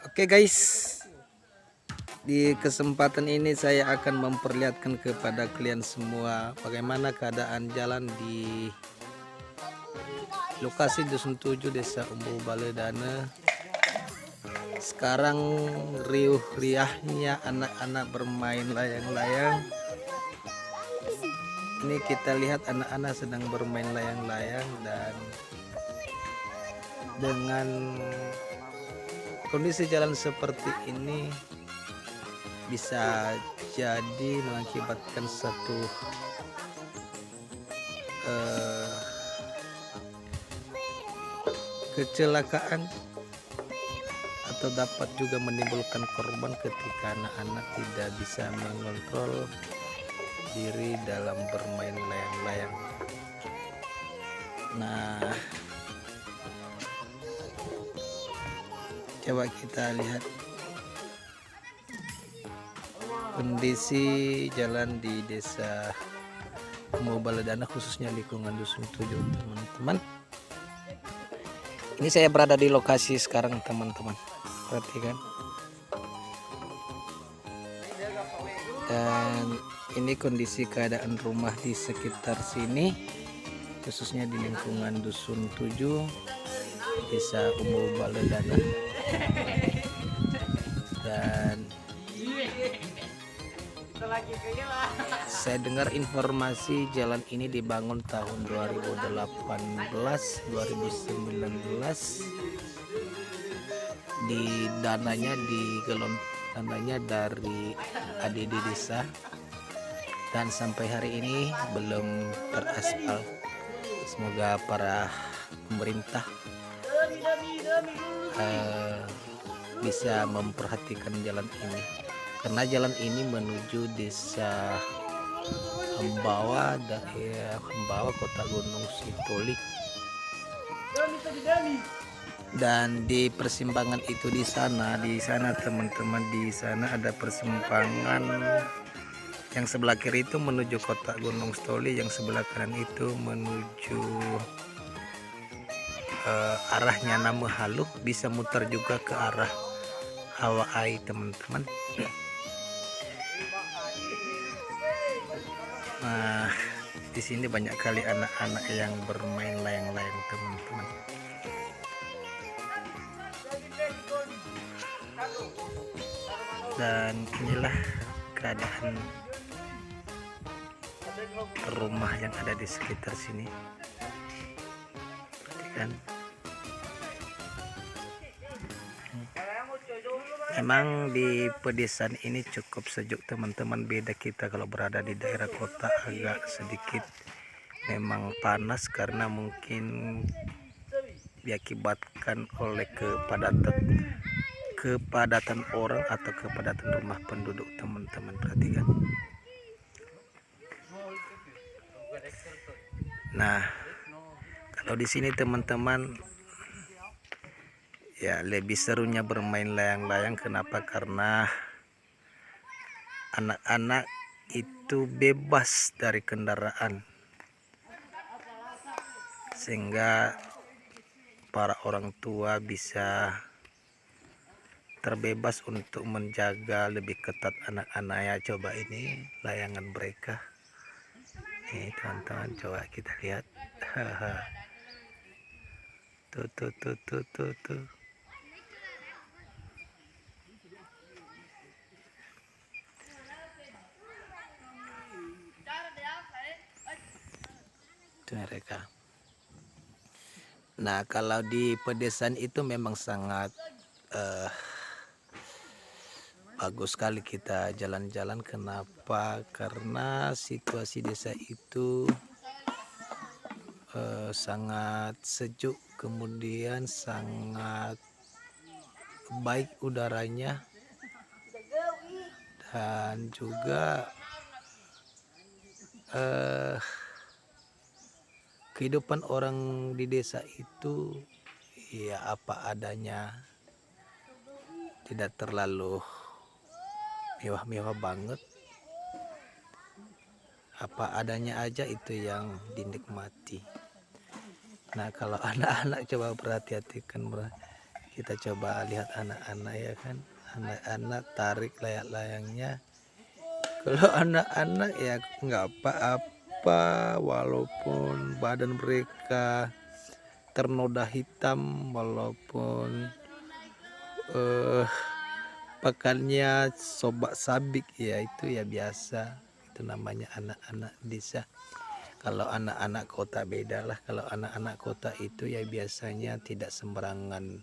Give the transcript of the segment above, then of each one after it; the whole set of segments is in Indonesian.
Oke guys, di kesempatan ini saya akan memperlihatkan kepada kalian semua bagaimana keadaan jalan di lokasi Dusun 7 Desa Umbu Baledane. Sekarang riuh riahnya anak-anak bermain layang-layang. Ini kita lihat anak-anak sedang bermain layang-layang, dan dengan kondisi jalan seperti ini bisa jadi mengakibatkan satu kecelakaan atau dapat juga menimbulkan korban ketika anak-anak tidak bisa mengontrol diri dalam bermain layang-layang. Nah, coba kita lihat kondisi jalan di Desa Umbu Baledane, khususnya lingkungan Dusun 7, teman-teman. Ini saya berada di lokasi sekarang, teman-teman. Perhatikan. Dan ini kondisi keadaan rumah di sekitar sini, khususnya di lingkungan Dusun 7 Desa Umbu Baledane. Dan saya dengar informasi jalan ini dibangun tahun 2018-2019. Dananya dari ADD desa, dan sampai hari ini belum teraspal. Semoga para pemerintah bisa memperhatikan jalan ini, karena jalan ini menuju Desa Hembawa, daerah Hembawa, Kota Gunung Sitoli. Dan di persimpangan itu di sana teman-teman, di sana ada persimpangan. Yang sebelah kiri itu menuju Kota Gunung Sitoli, yang sebelah kanan itu menuju arahnya Nama Halu, bisa mutar juga ke arah Hawaii, teman-teman. Nah, di sini banyak kali anak-anak yang bermain layang-layang, teman-teman. Dan inilah keadaan rumah yang ada di sekitar sini. Perhatikan. Memang di pedesaan ini cukup sejuk, teman-teman. Beda kita kalau berada di daerah kota, agak sedikit memang panas karena mungkin diakibatkan oleh kepadatan orang atau kepadatan rumah penduduk, teman-teman. Perhatikan. Nah, kalau di sini teman-teman, ya lebih serunya bermain layang-layang. Kenapa? Karena anak-anak itu bebas dari kendaraan, sehingga para orang tua bisa terbebas untuk menjaga lebih ketat anak-anaknya. Coba ini layangan mereka. Nih teman-teman, coba kita lihat. Tuh. Itu mereka. Nah, kalau di pedesaan itu memang sangat bagus sekali kita jalan-jalan. Kenapa? Karena situasi desa itu sangat sejuk, kemudian sangat baik udaranya, dan juga kehidupan orang di desa itu ya apa adanya, tidak terlalu mewah-mewah banget, apa adanya aja itu yang dinikmati. Nah, kalau anak-anak coba perhatikan Kita coba lihat anak-anak ya kan, anak-anak tarik layang-layangnya. Kalau anak-anak ya nggak apa-apa, walaupun badan mereka ternoda hitam, walaupun pakannya sobak sabik, ya itu ya biasa, itu namanya anak-anak desa. Kalau anak-anak kota beda lah. Kalau anak-anak kota itu ya biasanya tidak sembarangan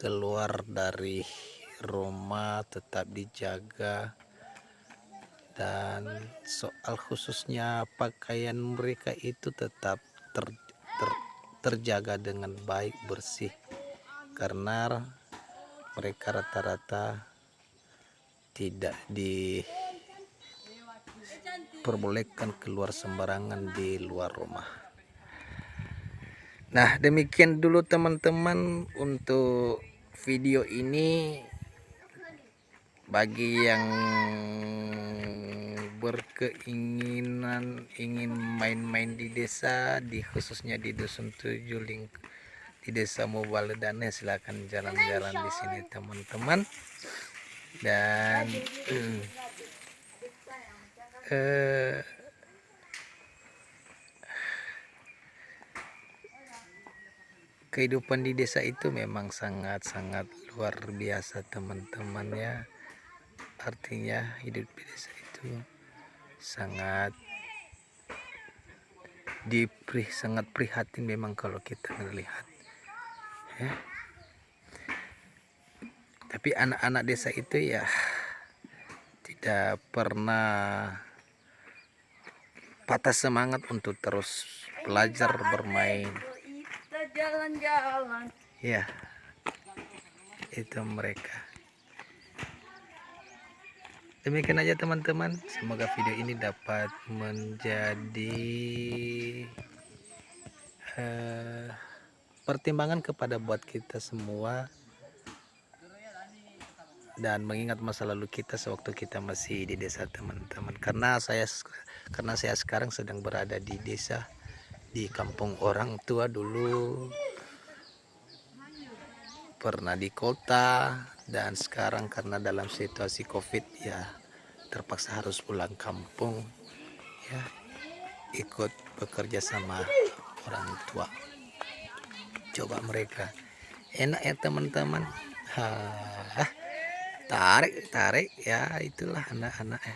keluar dari rumah, tetap dijaga. Dan soal khususnya pakaian mereka itu tetap terjaga dengan baik, bersih, karena mereka rata-rata tidak diperbolehkan keluar sembarangan di luar rumah. Nah, demikian dulu teman-teman untuk video ini. Bagi yang berkeinginan ingin main-main di desa, khususnya di Dusun 7 di Desa Mobaledane, silakan jalan-jalan di sini teman-teman. Dan kehidupan di desa itu memang sangat-sangat luar biasa teman-teman ya. Artinya hidup di desa itu sangat prihatin memang kalau kita melihat ya. Tapi anak-anak desa itu ya tidak pernah patah semangat untuk terus belajar, bermain. Ya, itu mereka. Demikian aja teman-teman, semoga video ini dapat menjadi pertimbangan kepada buat kita semua, dan mengingat masa lalu kita sewaktu kita masih di desa teman-teman. Karena saya sekarang sedang berada di desa, di kampung orang tua. Dulu pernah di kota, dan sekarang karena dalam situasi COVID ya terpaksa harus pulang kampung ya, ikut bekerja sama orang tua. Coba mereka enak ya teman-teman, tarik ya, itulah anak-anak ya.